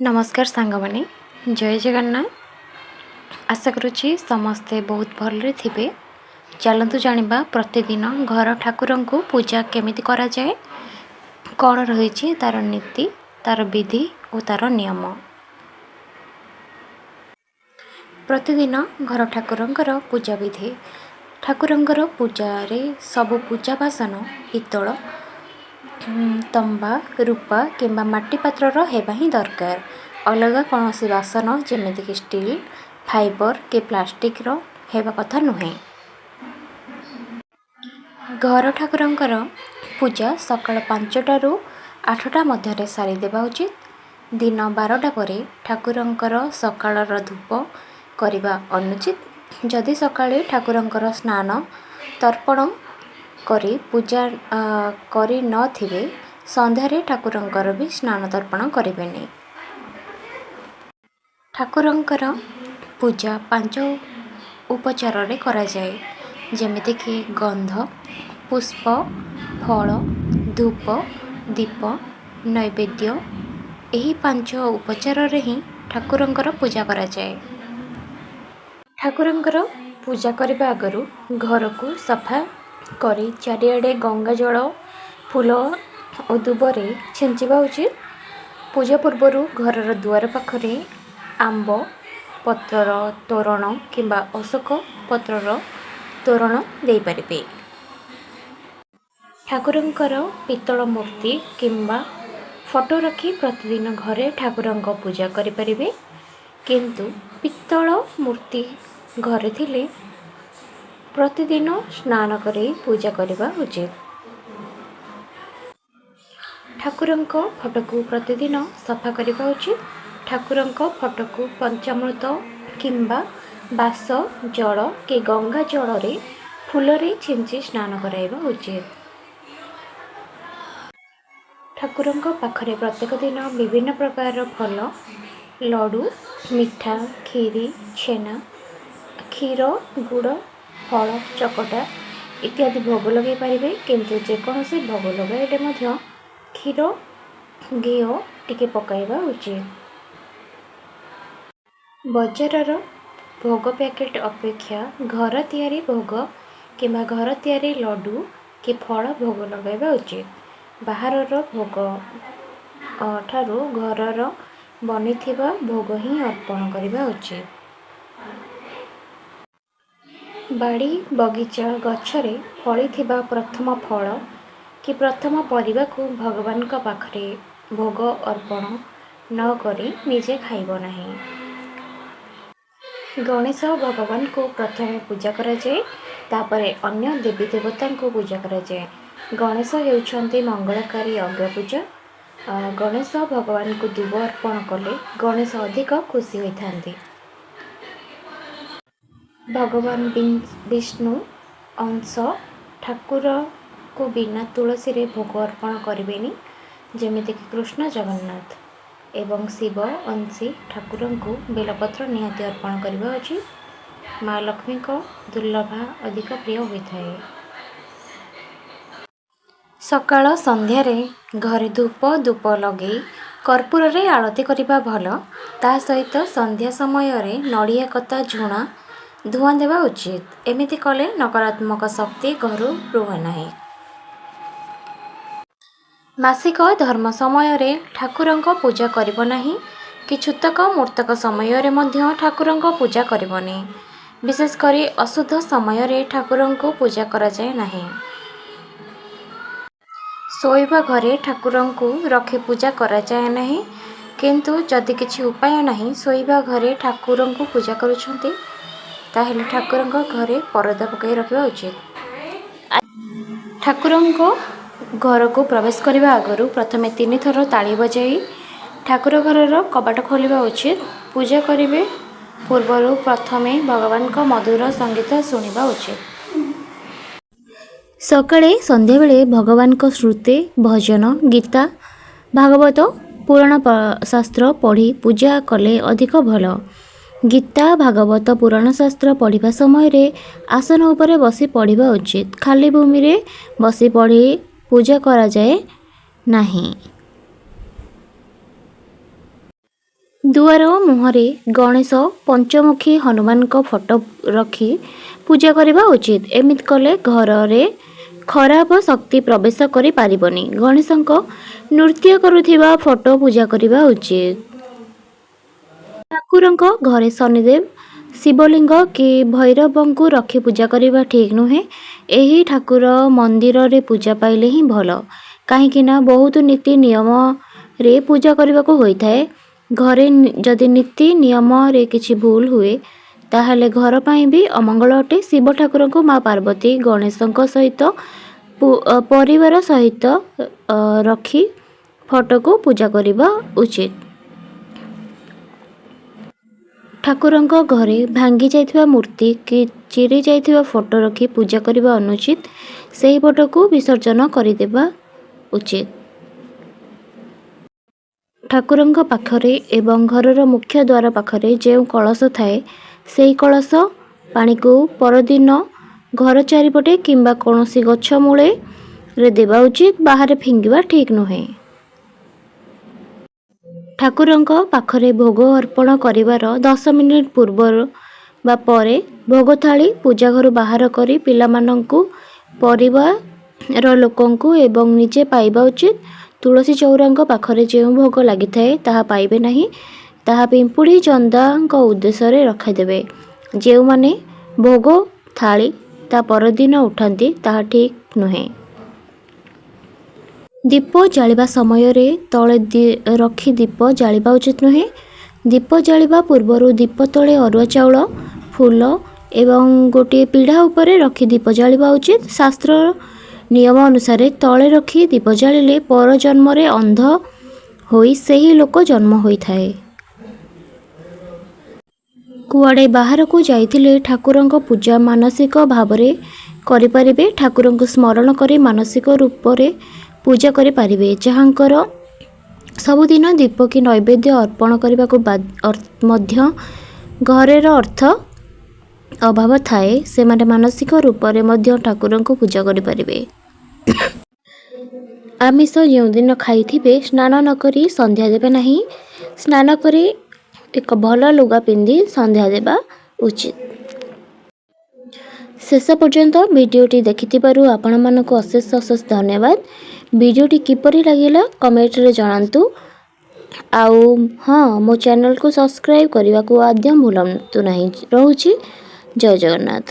नमस्कार सांगमाने जय जगन्नाथ। आशा करुच्ची समस्ते बहुत भलरे थिबे। चलतु जानिबा प्रतिदिन घर ठाकुर को पूजा केमिति करा जाए, कौन रही तार नीति, तार विधि और तार नियम। प्रतिदिन घर ठाकुरंकर पूजा विधि। ठाकुरंकर पूजारे सबु पूजा बासन पितल, तंबा, रूपा किंबा माटी पात्रर हेबा ही दरकार। अलग कौन सी बासन जमीक स्टील, फाइबर कि प्लास्टिक हेबा कथा नुहे। घर ठाकुरंकर पूजा सकाळ 5टा ରୁ 8टा मध्य सारीदेवा उचित। दिन 12टा परे ठाकुरंकर सकाळर धूप करने अनुचित। जदि सकाळे ठाकुरंकर स्नान तर्पण करी पूजा करी न थिबे, संध्यारे ठाकुरंकर भी स्नान तर्पण करेंगे। ठाकुरंकर पूजा 5 उपचार रे करा जाए, जेमिति कि गंध, पुष्प, फल, धूप, दीप, नैवेद्य। यही 5 उपचार रे ही ठाकुरंकर पूजा करा जाए। ठाकुरंकर पूजा करने आगरू घर को सफा करी चारिआडे गंगा जल, फूल और दुबरे छिंचिबा उचित। पूजा पूर्वर घर दुआर पाखरे आंब पत्रर तोरण किंबा अशोक पत्रर तोरण दे पारिबे। ठाकुरंकर पितल मूर्ति किंबा फोटो रखी प्रतिदिन घरे ठाकुरंक पूजा करि परिबे, किंतु पितल मूर्ति घरे थिले प्रतिदिन स्नान करे पूजा करबा उचित। ठाकुरंक फोटो को प्रतिदिन सफा करबा उचित। ठाकुरंक फोटो को पंचामृत किंबा बास जल कि गंगा जल रे फूल रे छिंची स्नान कराइबा उचित। ठाकुरंक पाखरे प्रत्येक दिन विभिन्न प्रकार फल, लडू, मिठा, खीरी, छेना, क्षीर, गुड़, फल चकटा इत्यादि भोग लगे पारिबे, किंतु जेकोसी भोग लगाइले मध्य क्षीर घी टिके पकाइबा उचित। बजारर भोग पैकेट अपेक्षा घर तैयारी भोग किंबा घर तैयारी लडू कि फल भोग लगाइबा उचित। बाहरर भोग ठारू घरर बनिथिबा भोग ही अर्पण करबा उचित। बाड़ी बगीचा गछरे फलिथिबा प्रथम फल कि प्रथम परिबा को भगवान का पाखरे भोग अर्पण न करी निजे खाइब नाही। गणेश भगवान को प्रथम पूजा करा जाए, तापरे अन्य देवी देवता को पूजा करा जाए। गणेश हेउछन्ति मंगलकारी अग्र पूजा। गणेश भगवान को दुब अर्पण कले गणेश अधिक खुशी होइथांती। भगवान विष्णु अंश ठाकुर को बिना तुलसी रे भोग अर्पण करेनि, जेमिति कि कृष्ण जगन्नाथ एवं शिव अंशी ठाकुर को बेलपत्र निहाती अर्पण करबा उचित। माँ लक्ष्मी को दुर्लभा अधिक प्रिय होता है। सकाळ संध्यारे घरे धूप धूप लगे कर्पूर रे आरती करबा भल। ता सहित संध्या समय रे नड़िया कता झुणा धुआं देवा उचित। एमिति कले नकारात्मक शक्ति घरु रुहे नाही। मासिक धर्म समय रे ठाकुरंक पूजा करिब नाही कि छूतक मूर्तक समय रे मध्य ठाकुरंक पूजा करिबनी। विशेष करी अशुद्ध समय रे ठाकुरंक पूजा करा जाए नाही। सोइबा घरे ठाकुरंक रखी पूजा करा जाए नाही, किंतु जदि किछि उपाय नाही सोइबा घरे ठाकुरंक पूजा करूछंती, ताहेले ठाकुरंक घरे परदा पकाई रखिबा उचित। ठाकुरंक घर को प्रवेश करने आगरू प्रथमे 3 थर ताली बजाई ठाकुर घरर कबाट खोलिबा उचित। पूजा करिवे पूर्वरु प्रथमे भगवान को मधुर संगीत शुणिबा उचित। सकाळे संध्या बेले भगवान को श्रुति भजन गीता भागवत पुराण शास्त्र पढ़ी पूजा कले अधिक भल। गीता भागवत पुराण शास्त्र पढ़िबा समय रे आसन उपरे बसी पढ़िबा उचित। खाली भूमि रे बसी पढ़ी पूजा करा जाए नहीं। ଦୁଆର ମୁହଁରେ ଗଣେଶ ପଞ୍ଚମୁଖୀ ହନୁମାନଙ୍କ ଫଟୋ ରଖି ପୂଜା କରିବା ଉଚିତ। ଏମିତି କଲେ ଘରରେ ଖରାପ ଶକ୍ତି ପ୍ରବେଶ କରିପାରିବନି। ଗଣେଶଙ୍କ ନୃତ୍ୟ କରୁଥିବା ଫଟୋ ପୂଜା କରିବା ଉଚିତ। ଠାକୁରଙ୍କ ଘରେ ଶନିଦେବ, ଶିବଲିଙ୍ଗ କି ଭୈରବଙ୍କୁ ରଖି ପୂଜା କରିବା ଠିକ୍ ନୁହେଁ। ଏହି ଠାକୁର ମନ୍ଦିରରେ ପୂଜା ପାଇଲେ ହିଁ ଭଲ, କାହିଁକି ନା ବହୁତ ନୀତି ନିୟମରେ ପୂଜା କରିବାକୁ ହୋଇଥାଏ। ଘରେ ଯଦି ନୀତି ନିୟମରେ କିଛି ଭୁଲ ହୁଏ ତାହେଲେ ଘର ପାଇଁ ବି ଅମଙ୍ଗଳ ଅଟେ। ଶିବ ଠାକୁରଙ୍କୁ ମା ପାର୍ବତୀ ଗଣେଶଙ୍କ ସହିତ ପରିବାର ସହିତ ରଖି ଫଟୋକୁ ପୂଜା କରିବା ଉଚିତ। ଠାକୁରଙ୍କ ଘରେ ଭାଙ୍ଗି ଯାଇଥିବା ମୂର୍ତ୍ତି କି ଚିରି ଯାଇଥିବା ଫଟୋ ରଖି ପୂଜା କରିବା ଅନୁଚିତ। ସେହି ଫଟୋକୁ ବିସର୍ଜନ କରିଦେବା ଉଚିତ। ଠାକୁରଙ୍କ ପାଖରେ ଏବଂ ଘରର ମୁଖ୍ୟ ଦ୍ୱାର ପାଖରେ ଯେଉଁ କଳସ ଥାଏ ସେହି କଳସ ପାଣିକୁ ପରଦିନ ଘର ଚାରିପଟେ କିମ୍ବା କୌଣସି ଗଛ ମୂଳରେ ଦେବା ଉଚିତ। ବାହାରେ ଫିଙ୍ଗିବା ଠିକ୍ ନୁହେଁ। ଠାକୁରଙ୍କ ପାଖରେ ଭୋଗ ଅର୍ପଣ କରିବାର 10 ମିନିଟ୍ ପୂର୍ବରୁ ବା ପରେ ଭୋଗ ଥାଳି ପୂଜା ଘରୁ ବାହାର କରି ପିଲାମାନଙ୍କୁ, ପରିବାର ଲୋକଙ୍କୁ ଏବଂ ନିଜେ ପାଇବା ଉଚିତ। ତୁଳସୀ ଚଉରାଙ୍କ ପାଖରେ ଯେଉଁ ଭୋଗ ଲାଗିଥାଏ ତାହା ପାଇବେ ନାହିଁ। ତାହା ପିମ୍ପୁଡ଼ି ଜନ୍ଦାଙ୍କ ଉଦ୍ଦେଶ୍ୟରେ ରଖିଦେବେ। ଯେଉଁମାନେ ଭୋଗ ଥାଳି ତା ପରଦିନ ଉଠାନ୍ତି ତାହା ଠିକ୍ ନୁହେଁ। ଦୀପ ଜାଳିବା ସମୟରେ ତଳେ ରଖି ଦୀପ ଜାଳିବା ଉଚିତ ନୁହେଁ। ଦୀପ ଜାଳିବା ପୂର୍ବରୁ ଦୀପ ତଳେ ଅରୁଆ ଚାଉଳ, ଫୁଲ ଏବଂ ଗୋଟିଏ ପିଢ଼ା ଉପରେ ରଖି ଦୀପ ଜାଳିବା ଉଚିତ। ଶାସ୍ତ୍ର ନିୟମ ଅନୁସାରେ ତଳେ ରଖି ଦୀପ ଜାଳିଲେ ପର ଜନ୍ମରେ ଅନ୍ଧ ହୋଇ ସେହି ଲୋକ ଜନ୍ମ ହୋଇଥାଏ। କୁଆଡ଼େ ବାହାରକୁ ଯାଇଥିଲେ ଠାକୁରଙ୍କ ପୂଜା ମାନସିକ ଭାବରେ କରିପାରିବେ। ଠାକୁରଙ୍କୁ ସ୍ମରଣ କରି ମାନସିକ ରୂପରେ ପୂଜା କରିପାରିବେ। ଯାହାଙ୍କର ସବୁଦିନ ଦୀପ କି ନୈବେଦ୍ୟ ଅର୍ପଣ କରିବାକୁ ମଧ୍ୟ ଘରର ଅର୍ଥ ଅଭାବ ଥାଏ, ସେମାନେ ମାନସିକ ରୂପରେ ମଧ୍ୟ ଠାକୁରଙ୍କୁ ପୂଜା କରିପାରିବେ। ଆମିଷ ଯେଉଁଦିନ ଖାଇଥିବେ ସ୍ନାନ ନକରି ସନ୍ଧ୍ୟା ଦେବେ ନାହିଁ। ସ୍ନାନ କରି ଏକ ଭଲ ଲୁଗା ପିନ୍ଧି ସନ୍ଧ୍ୟା ଦେବା ଉଚିତ। ଶେଷ ପର୍ଯ୍ୟନ୍ତ ଭିଡ଼ିଓଟି ଦେଖିଥିବାରୁ ଆପଣମାନଙ୍କୁ ଅଶେଷ ଅଶେଷ ଧନ୍ୟବାଦ। ଭିଡ଼ିଓଟି କିପରି ଲାଗିଲା କମେଣ୍ଟରେ ଜଣାନ୍ତୁ। ଆଉ ହଁ, ମୋ ଚ୍ୟାନେଲକୁ ସବସ୍କ୍ରାଇବ୍ କରିବାକୁ ଆଦୌ ଭୁଲନ୍ତୁ ନାହିଁ। ରହୁଛି। ଜୟ ଜଗନ୍ନାଥ।